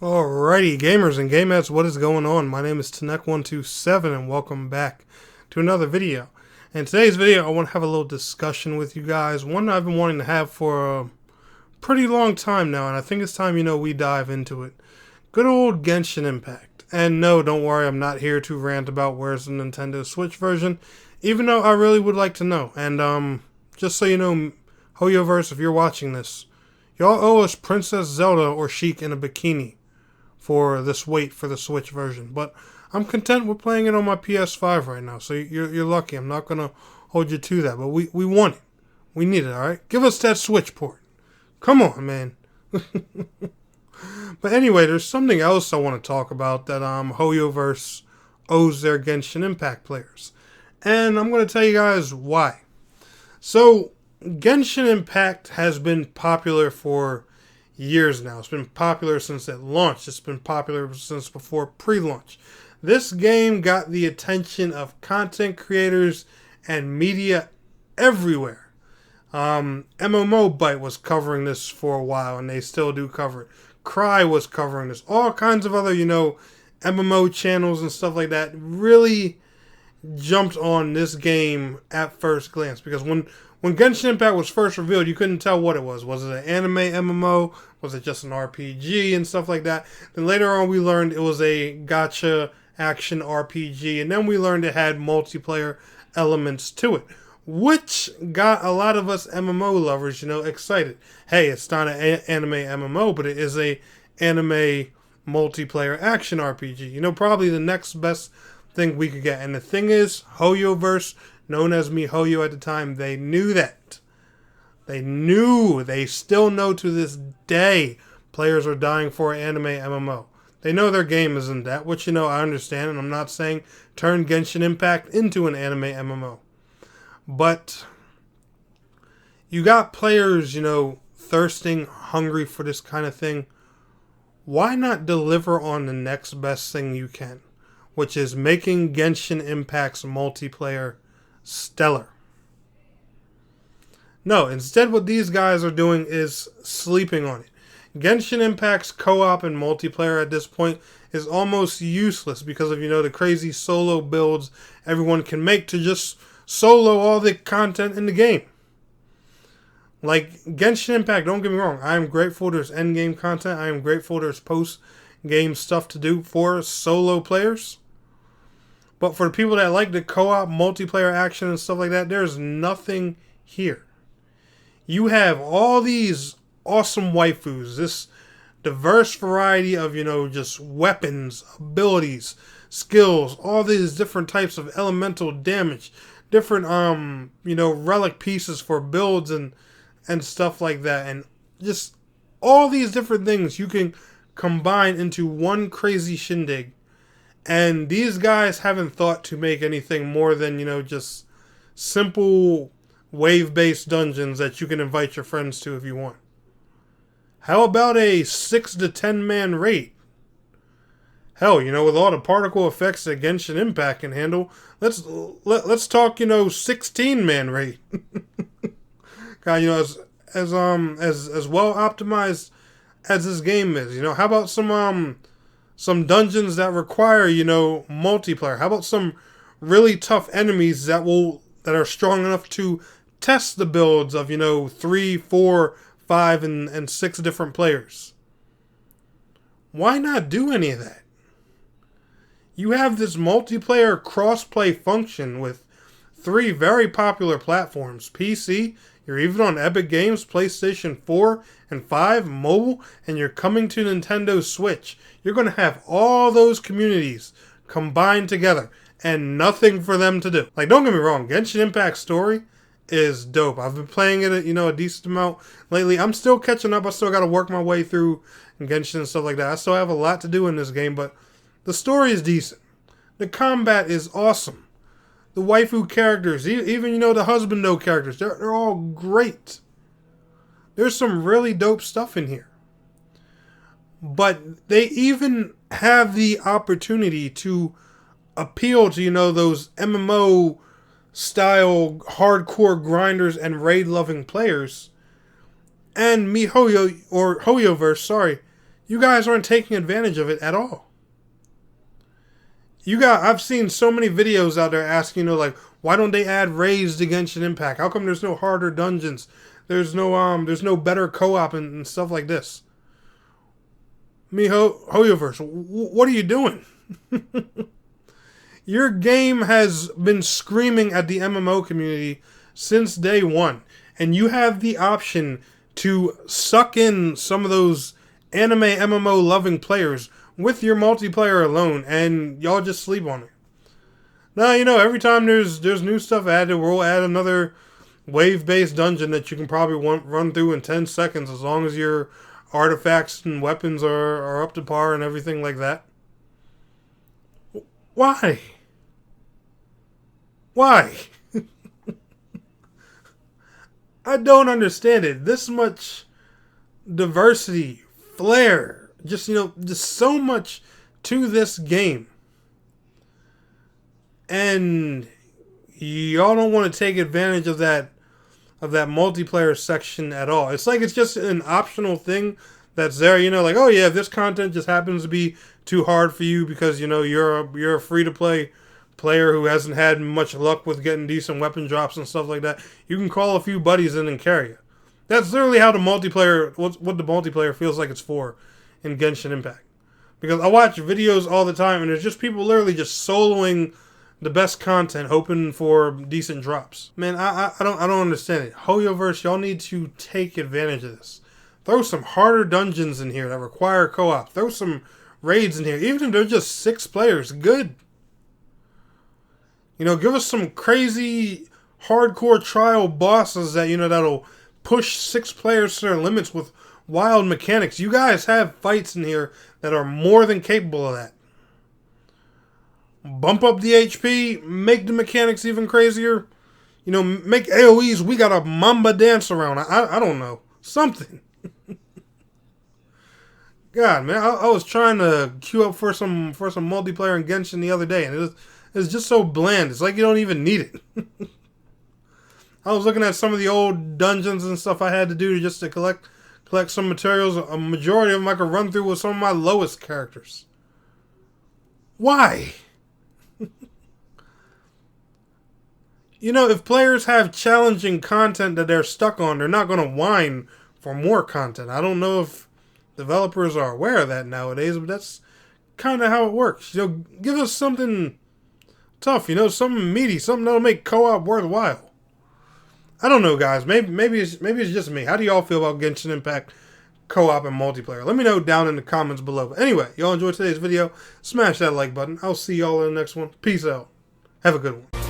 Alrighty, gamers and gamettes, what is going on? My name is Tanek127 and welcome back to another video. In today's video, I want to have a little discussion with you guys. One I've been wanting to have for a pretty long time now, and I think it's time, we dive into it. Good old Genshin Impact. And no, don't worry, I'm not here to rant about where's the Nintendo Switch version, even though I really would like to know. And just so you know, Hoyoverse, if you're watching this, y'all owe us Princess Zelda or Sheik in a bikini for this wait for the Switch version. But I'm content with playing it on my PS5 right now, so you're lucky. I'm not going to hold you to that, but we want it. We need it, alright? Give us that Switch port. Come on, man. But anyway, there's something else I want to talk about that Hoyoverse owes their Genshin Impact players. And I'm going to tell you guys why. So, Genshin Impact has been popular for years now. It's been popular since it launched. It's been popular since before pre-launch. This game got the attention of content creators and media everywhere. MMO Byte was covering this for a while, and they still do cover it. Cry was covering this. All kinds of other, MMO channels and stuff like that really jumped on this game at first glance. Because when Genshin Impact was first revealed, you couldn't tell what it was. Was it an anime MMO? Was it just an RPG and stuff like that? Then later on we learned it was a gacha action RPG. And then we learned it had multiplayer elements to it, which got a lot of us MMO lovers, excited. Hey, it's not an anime MMO, but it is a anime multiplayer action RPG. Probably the next best thing we could get. And the thing is, Hoyoverse, known as MiHoYo at the time, they knew that. They still know to this day players are dying for an anime MMO. They know their game isn't that, which, I understand, and I'm not saying turn Genshin Impact into an anime MMO. But you got players, thirsting, hungry for this kind of thing. Why not deliver on the next best thing you can, which is making Genshin Impact's multiplayer stellar? No, instead what these guys are doing is sleeping on it. Genshin Impact's co-op and multiplayer at this point is almost useless because of, the crazy solo builds everyone can make to just solo all the content in the game. Like, Genshin Impact, don't get me wrong, I am grateful there's endgame content. I am grateful there's post-game stuff to do for solo players. But for the people that like the co-op, multiplayer action and stuff like that, there's nothing here. You have all these awesome waifus, this diverse variety of, just weapons, abilities, skills, all these different types of elemental damage, different, relic pieces for builds and stuff like that. And just all these different things you can combine into one crazy shindig. And these guys haven't thought to make anything more than, just simple wave-based dungeons that you can invite your friends to if you want. How about a 6 to 10 man raid? Hell, with all the particle effects that Genshin Impact can handle, let's talk, 16 man raid. God, as well optimized as this game is, how about some dungeons that require, multiplayer? How about some really tough enemies that are strong enough to test the builds of, 3, 4, 5, and 6 different players? Why not do any of that? You have this multiplayer cross-play function with 3 very popular platforms. PC, you're even on Epic Games, PlayStation 4 and 5, mobile, and you're coming to Nintendo Switch. You're going to have all those communities combined together and nothing for them to do. Like, don't get me wrong, Genshin Impact story is dope. I've been playing it, a decent amount lately. I'm still catching up. I still got to work my way through Genshin and stuff like that. I still have a lot to do in this game, but the story is decent. The combat is awesome. The waifu characters, even, the husbando characters, they're all great. There's some really dope stuff in here. But they even have the opportunity to appeal to, those MMO style hardcore grinders and raid loving players. And MiHoYo, or Hoyoverse, You guys aren't taking advantage of it at all. I've seen so many videos out there asking, like, why don't they add raids to Genshin Impact? How come there's no harder dungeons? There's no better co-op and stuff like this. Hoyoverse, what are you doing? Your game has been screaming at the MMO community since day one, and you have the option to suck in some of those anime MMO loving players with your multiplayer alone, and y'all just sleep on it. Now, every time there's new stuff added, we'll add another wave-based dungeon that you can probably run through in 10 seconds as long as your artifacts and weapons are up to par and everything like that. Why? Why? I don't understand it. This much diversity, flair, just so much to this game. And y'all don't want to take advantage of that multiplayer section at all. It's like it's just an optional thing that's there, like, oh yeah, if this content just happens to be too hard for you because you're a free to play player who hasn't had much luck with getting decent weapon drops and stuff like that, you can call a few buddies in and carry you. That's literally how the multiplayer, what the multiplayer feels like it's for in Genshin Impact. Because I watch videos all the time and there's just people literally just soloing the best content, hoping for decent drops. Man, I don't understand it. Hoyoverse, y'all need to take advantage of this. Throw some harder dungeons in here that require co-op. Throw some raids in here, even if they're just 6 players. Good. Give us some crazy hardcore trial bosses that that'll push 6 players to their limits with wild mechanics. You guys have fights in here that are more than capable of that. Bump up the HP, make the mechanics even crazier. Make AoEs. We got a Mamba dance around. I don't know. Something. God, man, I was trying to queue up for some multiplayer in Genshin the other day, and it's just so bland. It's like you don't even need it. I was looking at some of the old dungeons and stuff I had to do just to collect some materials. A majority of them I could run through with some of my lowest characters. Why? If players have challenging content that they're stuck on, they're not going to whine for more content. I don't know if developers are aware of that nowadays, but that's kind of how it works. Give us something tough, something meaty, something that'll make co-op worthwhile. I don't know, guys. Maybe it's just me. How do y'all feel about Genshin Impact co-op and multiplayer? Let me know down in the comments below. But anyway, y'all enjoyed today's video. Smash that like button. I'll see y'all in the next one. Peace out. Have a good one.